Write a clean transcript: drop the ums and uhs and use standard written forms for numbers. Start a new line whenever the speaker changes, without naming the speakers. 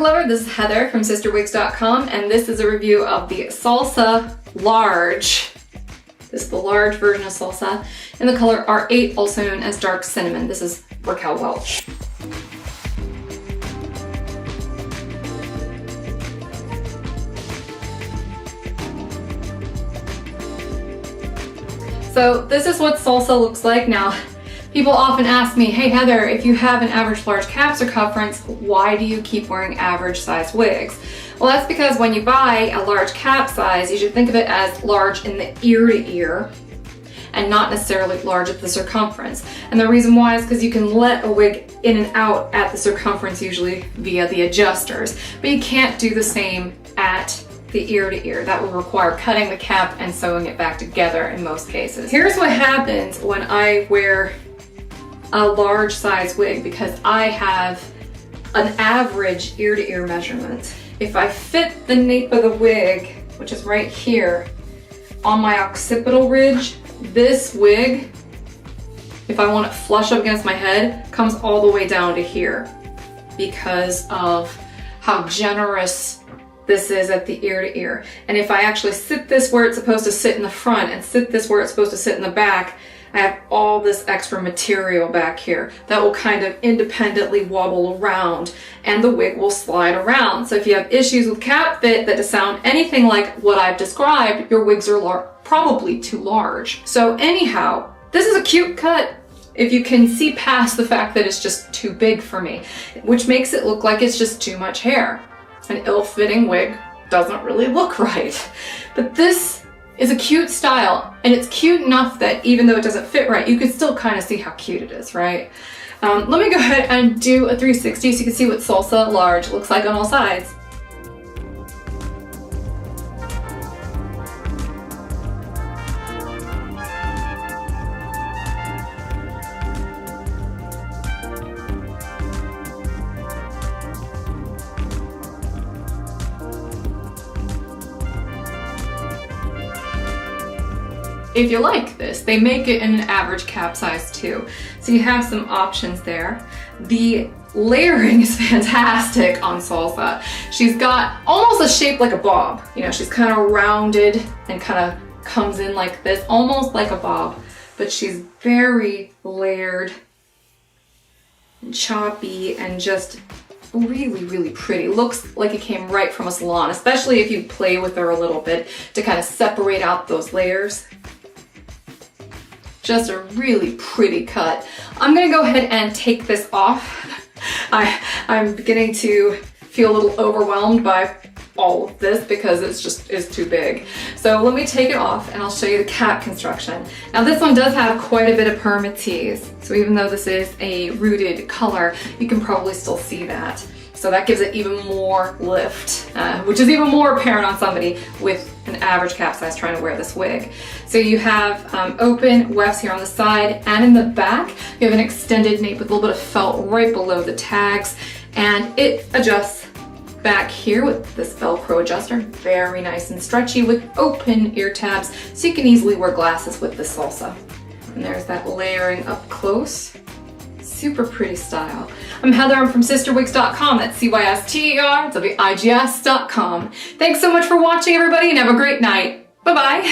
lover, this is Heather from CysterWigs.com, and this is a review of the Salsa Large. This is the large version of Salsa in the color R8, also known as dark cinnamon. This is Raquel Welch. So this is what Salsa looks like. Now, people often ask me, hey Heather, if you have an average large cap circumference, why do you keep wearing average size wigs? Well, that's because when you buy a large cap size, you should think of it as large in the ear to ear and not necessarily large at the circumference. And the reason why is because you can let a wig in and out at the circumference usually via the adjusters, but you can't do the same at the ear to ear. That would require cutting the cap and sewing it back together in most cases. Here's what happens when I wear a large size wig, because I have an average ear to ear measurement. If I fit the nape of the wig, which is right here, on my occipital ridge, this wig, if I want it flush up against my head, comes all the way down to here because of how generous this is at the ear to ear. And if I actually sit this where it's supposed to sit in the front and sit this where it's supposed to sit in the back, I have all this extra material back here that will kind of independently wobble around and the wig will slide around. So if you have issues with cap fit that sound anything like what I've described, your wigs are probably too large. So anyhow, this is a cute cut if you can see past the fact that it's just too big for me, which makes it look like it's just too much hair. An ill-fitting wig doesn't really look right. But this is a cute style, and it's cute enough that even though it doesn't fit right, you can still kind of see how cute it is, right? Let me go ahead and do a 360 so you can see what Salsa Large looks like on all sides. If you like this, they make it in an average cap size too. So you have some options there. The layering is fantastic on Salsa. She's got almost a shape like a bob. You know, she's kind of rounded and kind of comes in like this, almost like a bob, but she's very layered and choppy and just really, really pretty. Looks like it came right from a salon, especially if you play with her a little bit to kind of separate out those layers. Just a really pretty cut. I'm gonna go ahead and take this off. I'm beginning to feel a little overwhelmed by all of this because it's too big. So let me take it off and I'll show you the cap construction. Now this one does have quite a bit of permatease. So even though this is a rooted color, you can probably still see that. So that gives it even more lift, which is even more apparent on somebody with an average cap size trying to wear this wig. So you have open wefts here on the side and in the back. You have an extended nape with a little bit of felt right below the tags, and it adjusts back here with this Velcro adjuster. Very nice and stretchy with open ear tabs, so you can easily wear glasses with this Salsa. And there's that layering up close. Super pretty style. I'm Heather, I'm from CysterWigs.com. That's CysterWigs.com. Thanks so much for watching, everybody, and have a great night. Bye-bye.